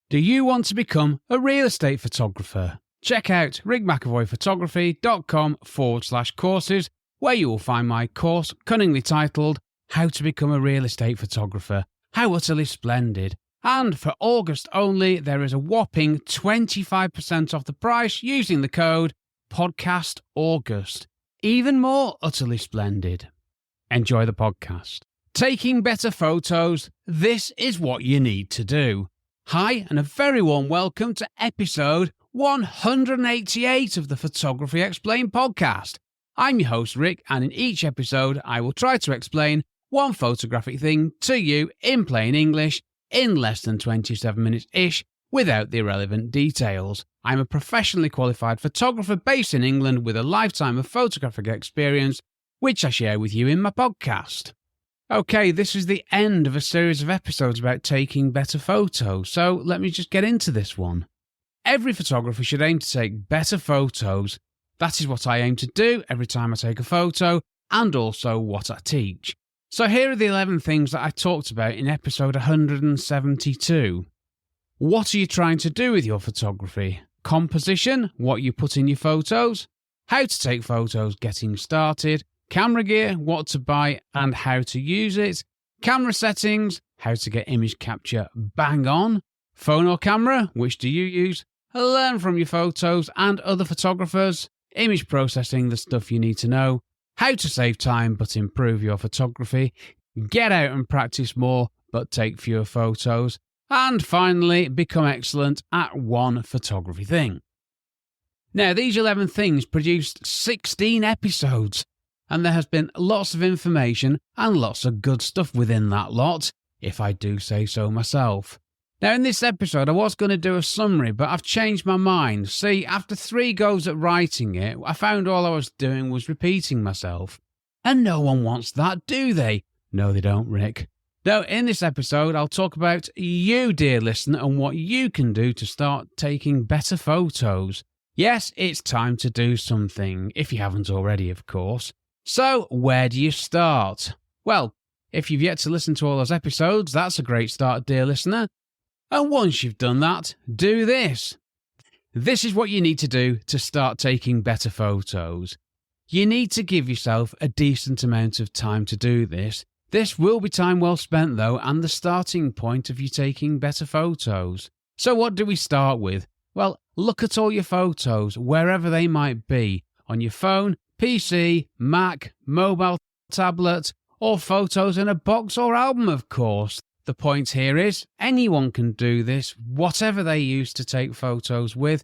Do you want to become a real estate photographer? Check out rigmcavoyphotography.com/courses, where you will find my course cunningly titled How to Become a Real Estate Photographer. How utterly splendid. And for August only, there is a whopping 25% off the price using the code PODCASTAUGUST. Even more utterly splendid. Enjoy the podcast. Taking better photos, this is what you need to do. Hi, and a very warm welcome to episode 188 of the Photography Explained podcast. I'm your host, Rick, and in each episode, I will try to explain one photographic thing to you in plain English in less than 27 minutes-ish without the irrelevant details. I'm a professionally qualified photographer based in England with a lifetime of photographic experience, which I share with you in my podcast. Okay, this is the end of a series of episodes about taking better photos, so let me just get into this one. Every photographer should aim to take better photos. That is what I aim to do every time I take a photo, and also what I teach. So here are the 11 things that I talked about in episode 172. What are you trying to do with your photography? Composition, what you put in your photos. How to take photos getting started. Camera gear, what to buy and how to use it. Camera settings, how to get image capture bang on. Phone or camera, which do you use? Learn from your photos and other photographers. Image processing, the stuff you need to know. How to save time but improve your photography. Get out and practice more but take fewer photos. And finally, become excellent at one photography thing. Now, these 11 things produced 16 episodes. And there has been lots of information and lots of good stuff within that lot, if I do say so myself. Now, in this episode, I was going to do a summary, but I've changed my mind. See, after 3 goes at writing it, I found all I was doing was repeating myself. And no one wants that, do they? No, they don't, Rick. Now, in this episode, I'll talk about you, dear listener, and what you can do to start taking better photos. Yes, it's time to do something, if you haven't already, of course. So, where do you start? Well, if you've yet to listen to all those episodes, that's a great start, dear listener. And once you've done that, do this. This is what you need to do to start taking better photos. You need to give yourself a decent amount of time to do this. This will be time well spent, though, and the starting point of you taking better photos. So what do we start with? Well, look at all your photos, wherever they might be, on your phone, PC, Mac, mobile, tablet, or photos in a box or album, of course. The point here is anyone can do this, whatever they use to take photos with,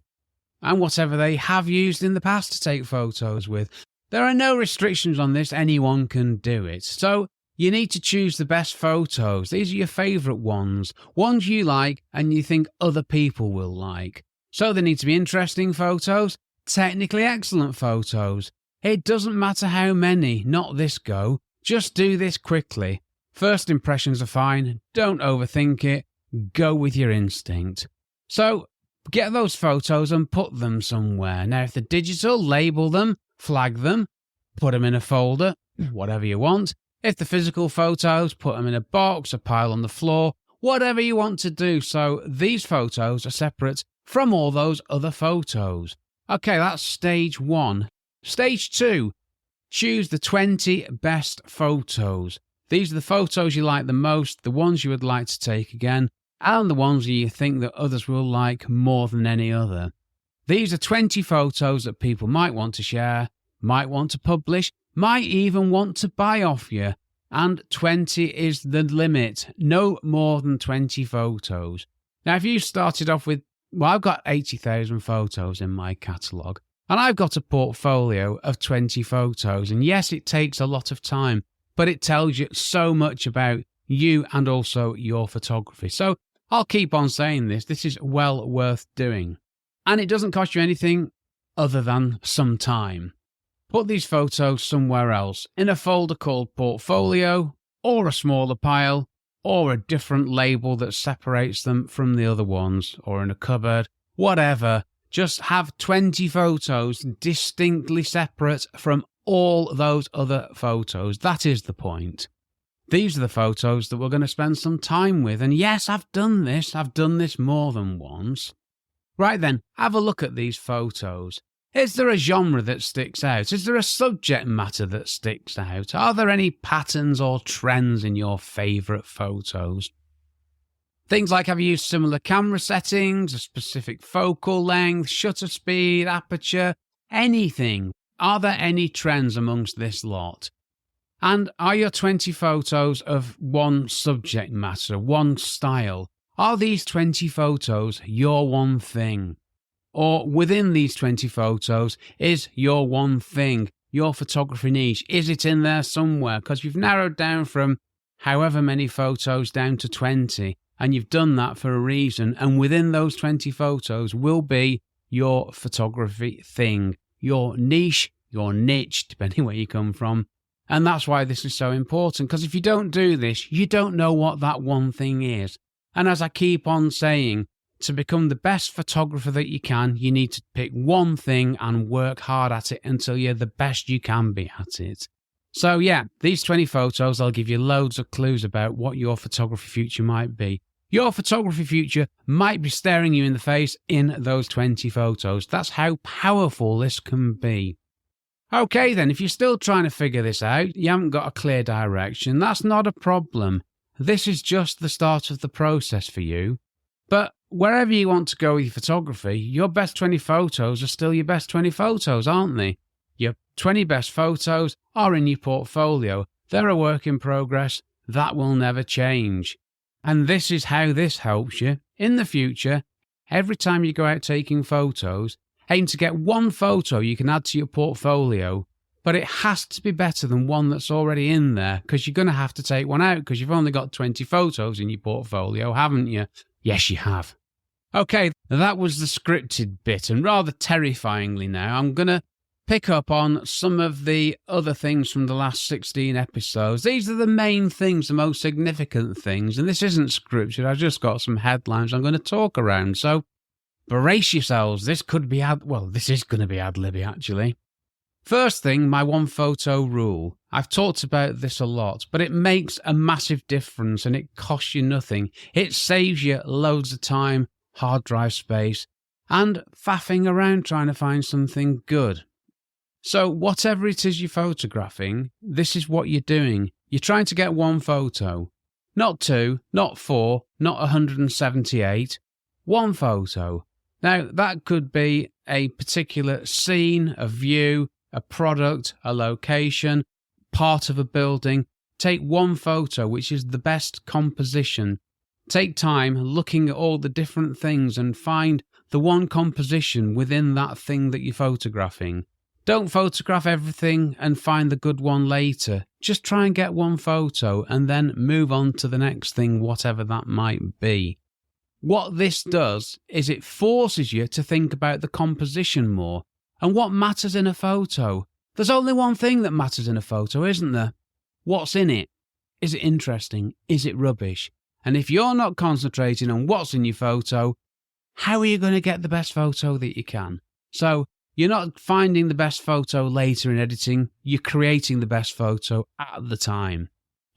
and whatever they have used in the past to take photos with. There are no restrictions on this, anyone can do it. So you need to choose the best photos. These are your favourite ones you like and you think other people will like. So they need to be interesting photos, technically excellent photos. It doesn't matter how many, not this go. Just do this quickly. First impressions are fine. Don't overthink it. Go with your instinct. So, get those photos and put them somewhere. Now, if they're digital, label them, flag them, put them in a folder, whatever you want. If they're physical photos, put them in a box, a pile on the floor, whatever you want to do. So, these photos are separate from all those other photos. Okay, that's stage 1. Stage 2, choose the 20 best photos. These are the photos you like the most, the ones you would like to take again, and the ones you think that others will like more than any other. These are 20 photos that people might want to share, might want to publish, might even want to buy off you. And 20 is the limit, no more than 20 photos. Now, if you started off with, I've got 80,000 photos in my catalogue. And I've got a portfolio of 20 photos, and yes, it takes a lot of time, but it tells you so much about you and also your photography. So I'll keep on saying this. This is well worth doing. And it doesn't cost you anything other than some time. Put these photos somewhere else, in a folder called Portfolio, or a smaller pile, or a different label that separates them from the other ones, or in a cupboard, whatever. Just have 20 photos distinctly separate from all those other photos. That is the point. These are the photos that we're going to spend some time with. And yes, I've done this. I've done this more than once. Right then, have a look at these photos. Is there a genre that sticks out? Is there a subject matter that sticks out? Are there any patterns or trends in your favourite photos? Things like, have you used similar camera settings, a specific focal length, shutter speed, aperture, anything? Are there any trends amongst this lot? And are your 20 photos of one subject matter, one style? Are these 20 photos your one thing? Or within these 20 photos is your one thing, your photography niche? Is it in there somewhere? Because you've narrowed down from however many photos down to 20, and you've done that for a reason. And within those 20 photos will be your photography thing, your niche, your niche, depending where you come from. And that's why this is so important, because if you don't do this, you don't know what that one thing is. And as I keep on saying, to become the best photographer that you can, you need to pick one thing and work hard at it until you're the best you can be at it. So yeah, these 20 photos, I'll give you loads of clues about what your photography future might be. Your photography future might be staring you in the face in those 20 photos. That's how powerful this can be. Okay then, if you're still trying to figure this out, you haven't got a clear direction, that's not a problem. This is just the start of the process for you. But wherever you want to go with your photography, your best 20 photos are still your best 20 photos, aren't they? Your 20 best photos are in your portfolio. They're a work in progress. That will never change. And this is how this helps you. In the future, every time you go out taking photos, aim to get one photo you can add to your portfolio, but it has to be better than one that's already in there, because you're going to have to take one out because you've only got 20 photos in your portfolio, haven't you? Yes, you have. Okay, that was the scripted bit, and rather terrifyingly now, I'm going to pick up on some of the other things from the last 16 episodes. These are the main things, the most significant things, and this isn't scripted. I've just got some headlines I'm going to talk around, so brace yourselves. This is going to be ad-libby, actually. First thing, my one photo rule. I've talked about this a lot, but it makes a massive difference and it costs you nothing. It saves you loads of time, hard drive space, and faffing around trying to find something good. So whatever it is you're photographing, this is what you're doing. You're trying to get one photo. Not 2, not 4, not 178. One photo. Now, that could be a particular scene, a view, a product, a location, part of a building. Take one photo, which is the best composition. Take time looking at all the different things and find the one composition within that thing that you're photographing. Don't photograph everything and find the good one later. Just try and get one photo and then move on to the next thing, whatever that might be. What this does is it forces you to think about the composition more and what matters in a photo. There's only one thing that matters in a photo, isn't there? What's in it? Is it interesting? Is it rubbish? And if you're not concentrating on what's in your photo, how are you going to get the best photo that you can? So you're not finding the best photo later in editing, you're creating the best photo at the time.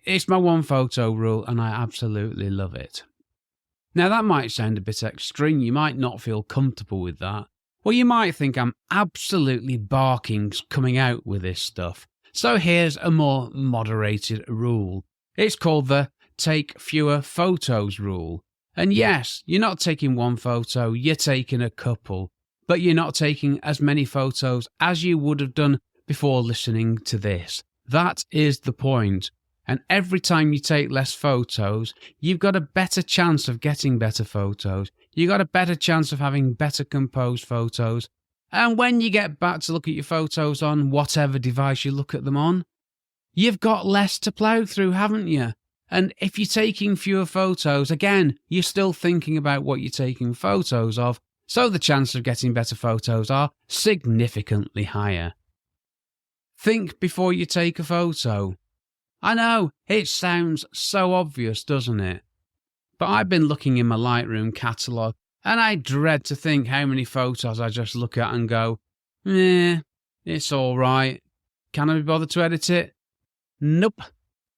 It's my one photo rule and I absolutely love it. Now that might sound a bit extreme, you might not feel comfortable with that. Or you might think I'm absolutely barking coming out with this stuff. So here's a more moderated rule. It's called the take fewer photos rule. And yes, you're not taking one photo, you're taking a couple. But you're not taking as many photos as you would have done before listening to this. That is the point. And every time you take less photos, you've got a better chance of getting better photos. You've got a better chance of having better composed photos. And when you get back to look at your photos on whatever device you look at them on, you've got less to plough through, haven't you? And if you're taking fewer photos, again, you're still thinking about what you're taking photos of, so the chances of getting better photos are significantly higher. Think before you take a photo. I know, it sounds so obvious, doesn't it? But I've been looking in my Lightroom catalogue and I dread to think how many photos I just look at and go, it's alright. Can I be bothered to edit it? Nope.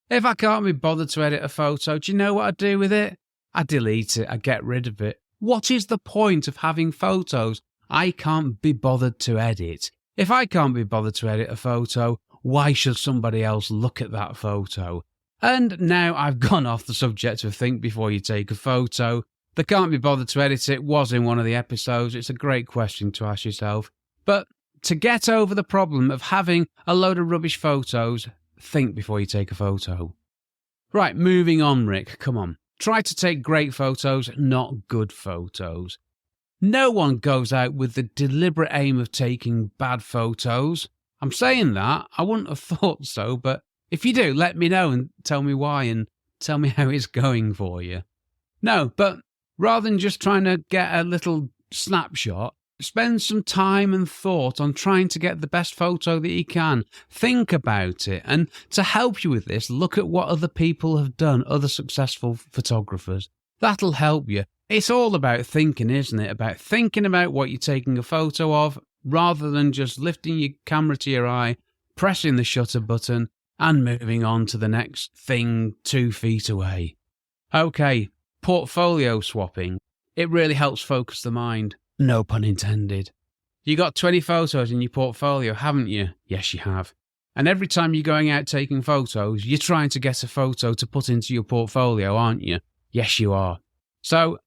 If I can't be bothered to edit a photo, do you know what I do with it? I delete it, I get rid of it. What is the point of having photos I can't be bothered to edit? If I can't be bothered to edit a photo, why should somebody else look at that photo? And now I've gone off the subject of think before you take a photo. The can't be bothered to edit it was in one of the episodes. It's a great question to ask yourself. But to get over the problem of having a load of rubbish photos, think before you take a photo. Right, moving on, Rick. Come on. Try to take great photos, not good photos. No one goes out with the deliberate aim of taking bad photos. I'm saying that. I wouldn't have thought so, but if you do, let me know and tell me why and tell me how it's going for you. No, but rather than just trying to get a little snapshot, spend some time and thought on trying to get the best photo that you can. Think about it. And to help you with this, look at what other people have done, other successful photographers. That'll help you. It's all about thinking, isn't it? About thinking about what you're taking a photo of, rather than just lifting your camera to your eye, pressing the shutter button, and moving on to the next thing 2 feet away. Okay, portfolio swapping. It really helps focus the mind. No pun intended. You got 20 photos in your portfolio, haven't you? Yes, you have. And every time you're going out taking photos, you're trying to get a photo to put into your portfolio, aren't you? Yes, you are. So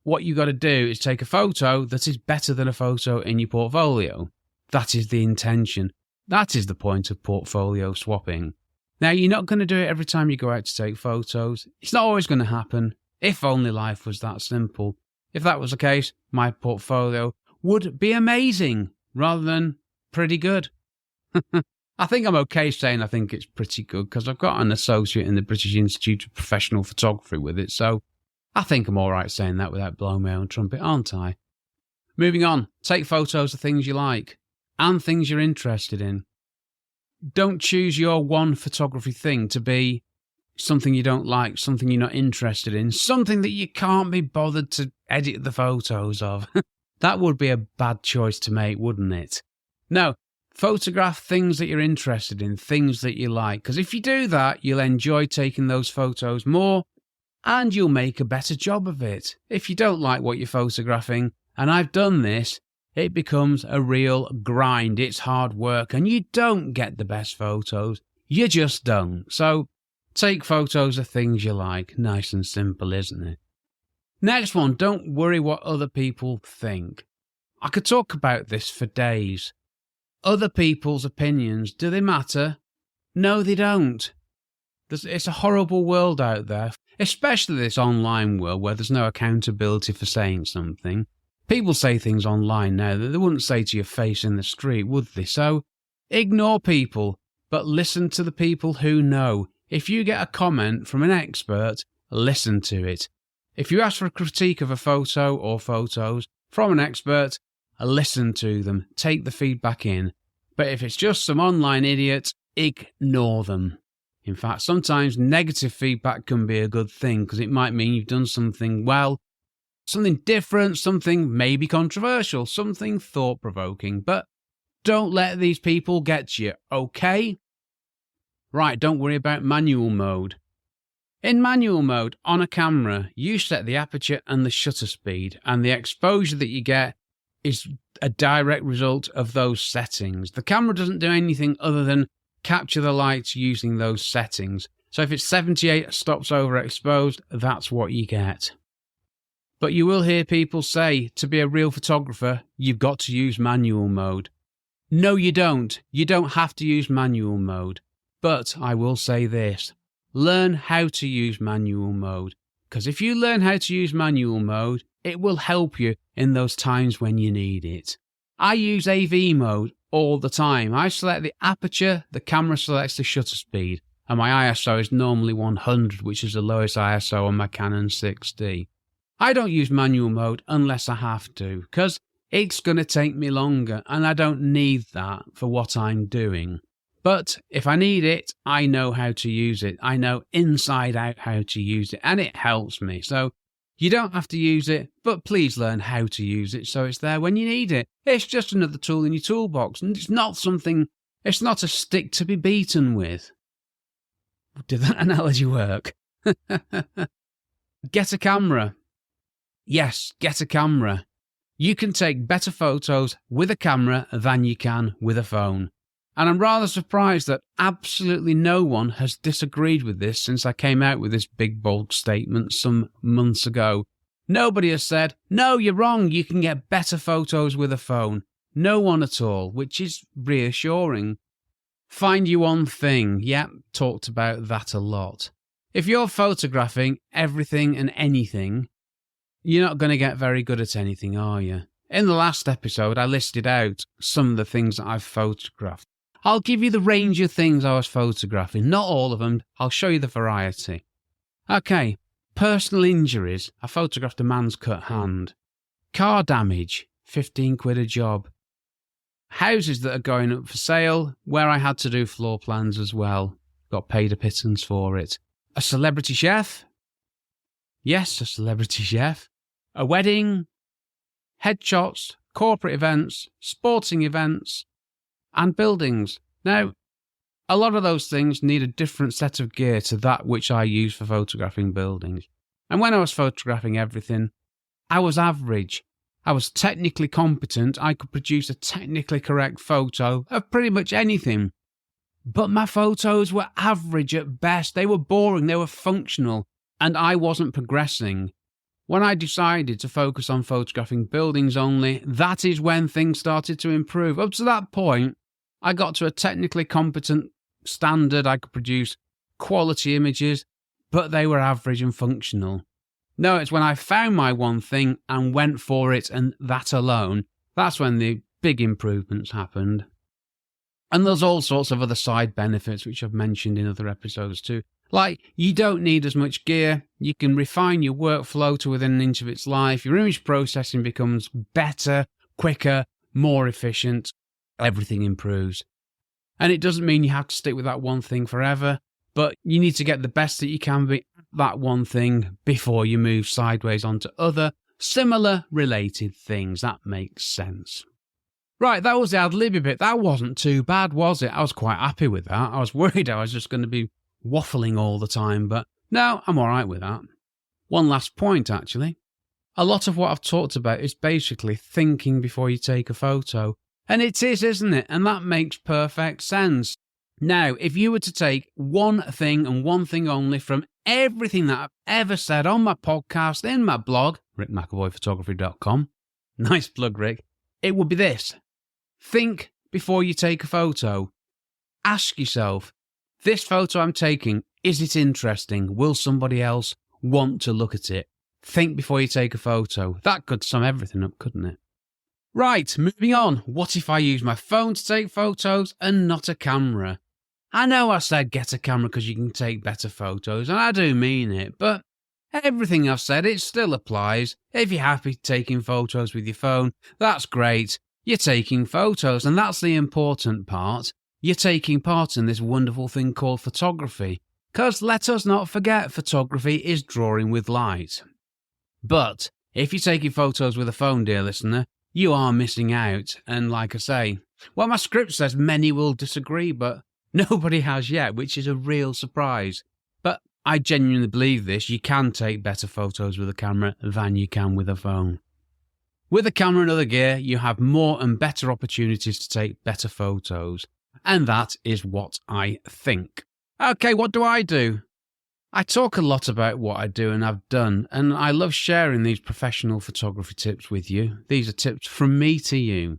what you got to do is take a photo that is better than a photo in your portfolio. That is the intention. That is the point of portfolio swapping. Now, you're not going to do it every time you go out to take photos. It's not always going to happen. If only life was that simple. If that was the case, my portfolio would be amazing rather than pretty good. I think I'm okay saying I think it's pretty good because I've got an associate in the British Institute of Professional Photography with it, so I think I'm all right saying that without blowing my own trumpet, aren't I? Moving on, take photos of things you like and things you're interested in. Don't choose your one photography thing to be something you don't like, something you're not interested in, something that you can't be bothered to edit the photos of. That would be a bad choice to make, wouldn't it? No, photograph things that you're interested in, things that you like, because if you do that, you'll enjoy taking those photos more and you'll make a better job of it. If you don't like what you're photographing, and I've done this, it becomes a real grind. It's hard work and you don't get the best photos. You just don't. So take photos of things you like. Nice and simple, isn't it? Next one, don't worry what other people think. I could talk about this for days. Other people's opinions, do they matter? No, they don't. It's a horrible world out there, especially this online world where there's no accountability for saying something. People say things online now that they wouldn't say to your face in the street, would they? So ignore people, but listen to the people who know. If you get a comment from an expert, listen to it. If you ask for a critique of a photo or photos from an expert, listen to them, take the feedback in. But if it's just some online idiot, ignore them. In fact, sometimes negative feedback can be a good thing because it might mean you've done something well, something different, something maybe controversial, something thought-provoking. But don't let these people get you, okay? Right, don't worry about manual mode. In manual mode, on a camera, you set the aperture and the shutter speed, and the exposure that you get is a direct result of those settings. The camera doesn't do anything other than capture the lights using those settings. So if it's 78 stops overexposed, that's what you get. But you will hear people say, to be a real photographer, you've got to use manual mode. No, you don't. You don't have to use manual mode. But I will say this, learn how to use manual mode. Because if you learn how to use manual mode, it will help you in those times when you need it. I use AV mode all the time. I select the aperture, the camera selects the shutter speed, and my ISO is normally 100, which is the lowest ISO on my Canon 6D. I don't use manual mode unless I have to, because it's going to take me longer, and I don't need that for what I'm doing. But if I need it, I know how to use it. I know inside out how to use it, and it helps me. So you don't have to use it, but please learn how to use it so it's there when you need it. It's just another tool in your toolbox, and it's not a stick to be beaten with. Did that analogy work? Get a camera. Yes, get a camera. You can take better photos with a camera than you can with a phone. And I'm rather surprised that absolutely no one has disagreed with this since I came out with this big, bold statement some months ago. Nobody has said, no, you're wrong, you can get better photos with a phone. No one at all, which is reassuring. Find your one thing. Yep, talked about that a lot. If you're photographing everything and anything, you're not going to get very good at anything, are you? In the last episode, I listed out some of the things that I've photographed. I'll give you the range of things I was photographing. Not all of them. I'll show you the variety. Okay, personal injuries. I photographed a man's cut hand. Car damage, 15 quid a job. Houses that are going up for sale, where I had to do floor plans as well. Got paid a pittance for it. A celebrity chef. Yes, a celebrity chef. A wedding. Headshots, corporate events, sporting events, and buildings. Now, a lot of those things need a different set of gear to that which I use for photographing buildings. And when I was photographing everything, I was average. I was technically competent. I could produce a technically correct photo of pretty much anything. But my photos were average at best. They were boring, they were functional, and I wasn't progressing. When I decided to focus on photographing buildings only, that is when things started to improve. Up to that point, I got to a technically competent standard. I could produce quality images, but they were average and functional. No, it's when I found my one thing and went for it, and that alone, that's when the big improvements happened. And there's all sorts of other side benefits, which I've mentioned in other episodes too. Like, you don't need as much gear. You can refine your workflow to within an inch of its life. Your image processing becomes better, quicker, more efficient. Everything improves. And it doesn't mean you have to stick with that one thing forever, but you need to get the best that you can be at that one thing before you move sideways onto other similar related things. That makes sense. Right, that was the ad-libby bit. That wasn't too bad, was it? I was quite happy with that. I was worried I was just going to be waffling all the time, but no, I'm all right with that. One last point, actually. A lot of what I've talked about is basically thinking before you take a photo. And it is, isn't it? And that makes perfect sense. Now, if you were to take one thing and one thing only from everything that I've ever said on my podcast, in my blog, rickmcavoyphotography.com, nice plug, Rick, it would be this. Think before you take a photo. Ask yourself, this photo I'm taking, is it interesting? Will somebody else want to look at it? Think before you take a photo. That could sum everything up, couldn't it? Right, moving on. What if I use my phone to take photos and not a camera? I know I said get a camera because you can take better photos, and I do mean it, but everything I've said, it still applies. If you're happy taking photos with your phone, that's great. You're taking photos, and that's the important part. You're taking part in this wonderful thing called photography. Because let us not forget, photography is drawing with light. But if you're taking photos with a phone, dear listener, you are missing out. And like I say, well, my script says many will disagree, but nobody has yet, which is a real surprise. But I genuinely believe this. You can take better photos with a camera than you can with a phone. With a camera and other gear, you have more and better opportunities to take better photos. And that is what I think. Okay, what do? I talk a lot about what I do and have done, and I love sharing these professional photography tips with you. These are tips from me to you.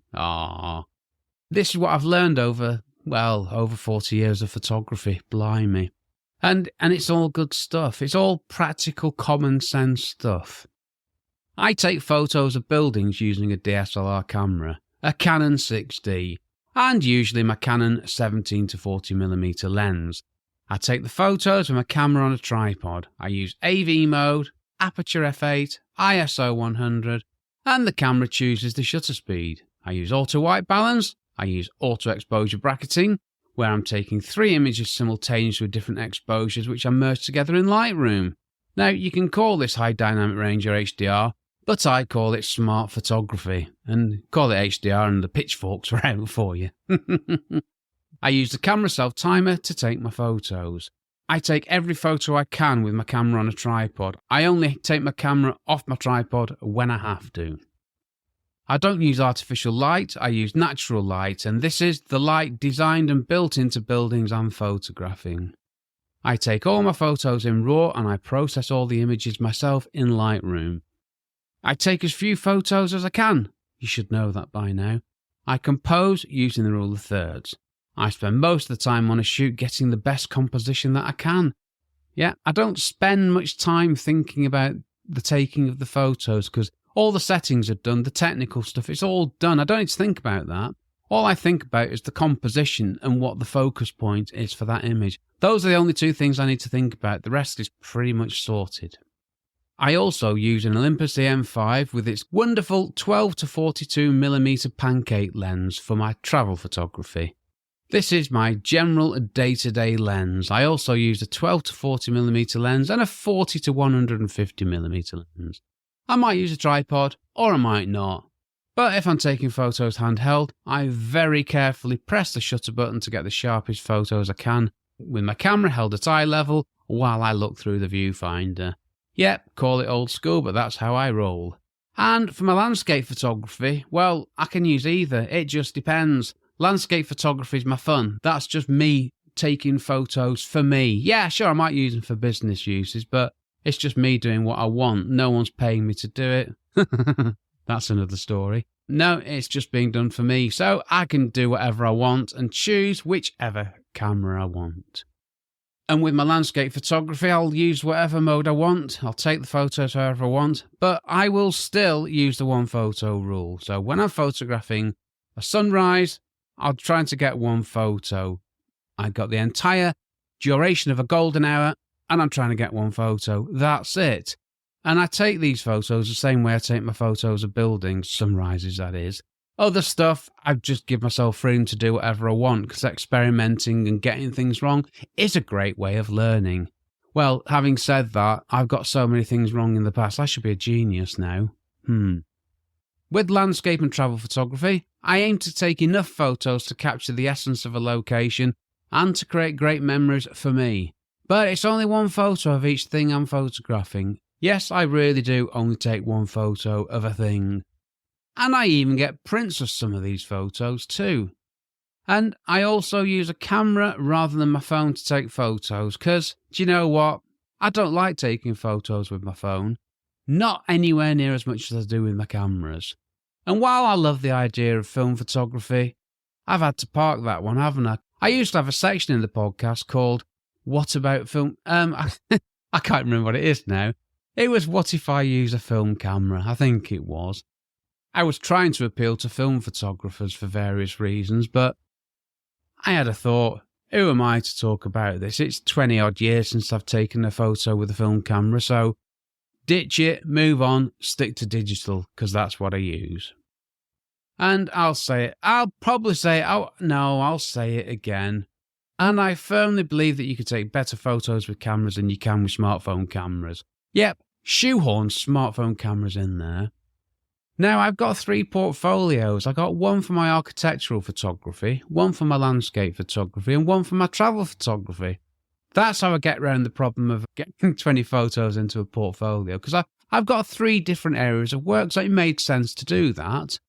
This is what I've learned over 40 years of photography, blimey. And it's all good stuff. It's all practical, common sense stuff. I take photos of buildings using a DSLR camera, a Canon 6D, and usually my Canon 17 to 40mm lens. I take the photos with my camera on a tripod. I use AV mode, aperture f8, ISO 100, and the camera chooses the shutter speed. I use auto white balance, I use auto exposure bracketing, where I'm taking 3 images simultaneously with different exposures which are merged together in Lightroom. Now, you can call this high dynamic range or HDR, but I call it smart photography, and call it HDR and the pitchforks are out for you. I use the camera self-timer to take my photos. I take every photo I can with my camera on a tripod. I only take my camera off my tripod when I have to. I don't use artificial light, I use natural light, and this is the light designed and built into buildings I'm photographing. I take all my photos in RAW and I process all the images myself in Lightroom. I take as few photos as I can. You should know that by now. I compose using the rule of thirds. I spend most of the time on a shoot getting the best composition that I can. Yeah, I don't spend much time thinking about the taking of the photos because all the settings are done, the technical stuff, it's all done. I don't need to think about that. All I think about is the composition and what the focus point is for that image. Those are the only two things I need to think about. The rest is pretty much sorted. I also use an Olympus EM5 with its wonderful 12 to 42mm pancake lens for my travel photography. This is my general day-to-day lens. I also use a 12 to 40mm lens and a 40 to 150mm lens. I might use a tripod or I might not. But if I'm taking photos handheld, I very carefully press the shutter button to get the sharpest photos I can with my camera held at eye level while I look through the viewfinder. Yep, call it old school, but that's how I roll. And for my landscape photography, well, I can use either. It just depends. Landscape photography is my fun. That's just me taking photos for me. Yeah, sure, I might use them for business uses, but it's just me doing what I want. No one's paying me to do it. That's another story. No, it's just being done for me, so I can do whatever I want and choose whichever camera I want. And with my landscape photography, I'll use whatever mode I want. I'll take the photos however I want, but I will still use the one photo rule. So when I'm photographing a sunrise, I'll try to get one photo. I got the entire duration of a golden hour, and I'm trying to get one photo. That's it. And I take these photos the same way I take my photos of buildings, sunrises that is. Other stuff, I just give myself freedom to do whatever I want because experimenting and getting things wrong is a great way of learning. Well, having said that, I've got so many things wrong in the past, I should be a genius now. With landscape and travel photography, I aim to take enough photos to capture the essence of a location and to create great memories for me. But it's only one photo of each thing I'm photographing. Yes, I really do only take one photo of a thing. And I even get prints of some of these photos too. And I also use a camera rather than my phone to take photos because, do you know what? I don't like taking photos with my phone. Not anywhere near as much as I do with my cameras. And while I love the idea of film photography, I've had to park that one, haven't I? I used to have a section in the podcast called What About Film? I can't remember what it is now. It was What If I Use a Film Camera? I think it was. I was trying to appeal to film photographers for various reasons, but I had a thought, who am I to talk about this? It's 20 odd years since I've taken a photo with a film camera, so ditch it, move on, stick to digital, because that's what I use. And I'll say it. I'll probably say it. Oh, no, I'll say it again. And I firmly believe that you can take better photos with cameras than you can with smartphone cameras. Yep, shoehorn smartphone cameras in there. Now, I've got 3 portfolios. I got one for my architectural photography, one for my landscape photography, and one for my travel photography. That's how I get around the problem of getting 20 photos into a portfolio, because I've got 3 different areas of work, so it made sense to do that.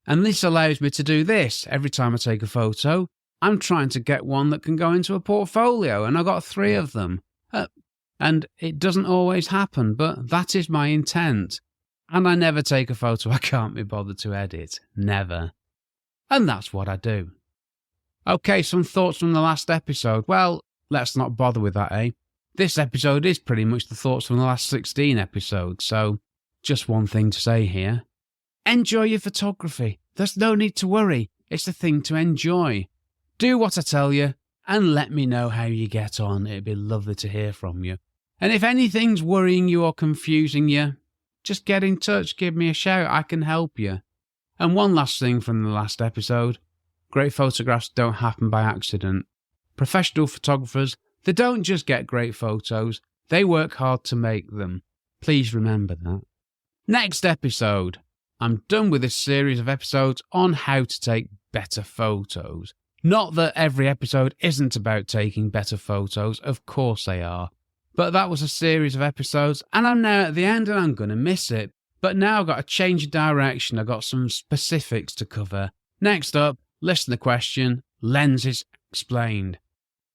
And this allows me to do this. Every time I take a photo, I'm trying to get one that can go into a portfolio, and I've got 3 of them. And it doesn't always happen, but that is my intent. And I never take a photo I can't be bothered to edit. Never. And that's what I do. Okay, some thoughts from the last episode. Well, let's not bother with that, eh? This episode is pretty much the thoughts from the last 16 episodes, so just one thing to say here. Enjoy your photography. There's no need to worry. It's a thing to enjoy. Do what I tell you, and let me know how you get on. It'd be lovely to hear from you. And if anything's worrying you or confusing you, just get in touch, give me a shout, I can help you. And one last thing from the last episode. Great photographs don't happen by accident. Professional photographers, they don't just get great photos, they work hard to make them. Please remember that. Next episode. I'm done with this series of episodes on how to take better photos. Not that every episode isn't about taking better photos, of course they are. But that was a series of episodes, and I'm now at the end and I'm going to miss it. But now I've got to change of direction, I've got some specifics to cover. Next up, listener question, Lenses Explained.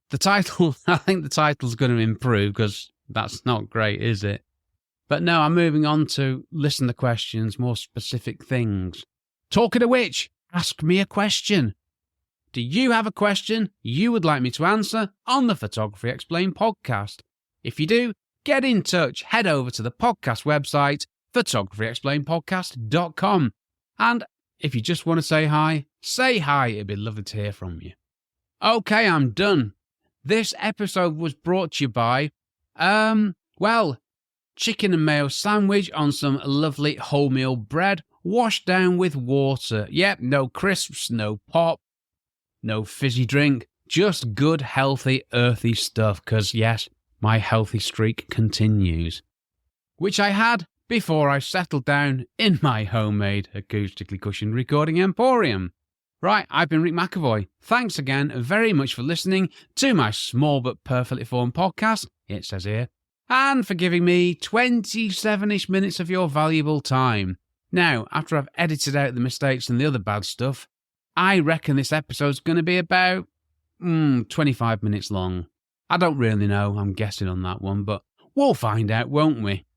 The title, I think the title's going to improve because that's not great, is it? But no, I'm moving on to listener questions, more specific things. Talking of which, ask me a question. Do you have a question you would like me to answer on the Photography Explained podcast? If you do, get in touch. Head over to the podcast website, photographyexplainedpodcast.com. And if you just want to say hi, it'd be lovely to hear from you. Okay, I'm done. This episode was brought to you by, chicken and mayo sandwich on some lovely wholemeal bread, washed down with water. Yep, no crisps, no pop, no fizzy drink, just good, healthy, earthy stuff, because yes, my healthy streak continues. Which I had before I settled down in my homemade acoustically cushioned recording emporium. Right, I've been Rick McAvoy. Thanks again very much for listening to my small but perfectly formed podcast, it says here, and for giving me 27-ish minutes of your valuable time. Now, after I've edited out the mistakes and the other bad stuff, I reckon this episode's going to be about 25 minutes long. I don't really know, I'm guessing on that one, but we'll find out, won't we?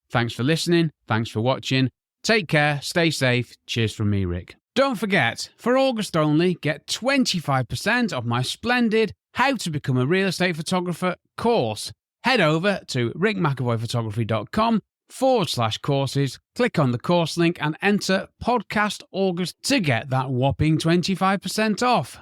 Thanks for listening, thanks for watching, take care, stay safe, cheers from me, Rick. Don't forget, for August only, get 25% of my splendid How to Become a Real Estate Photographer course. Head over to rickmcavoyphotography.com/courses, click on the course link and enter podcast August to get that whopping 25% off.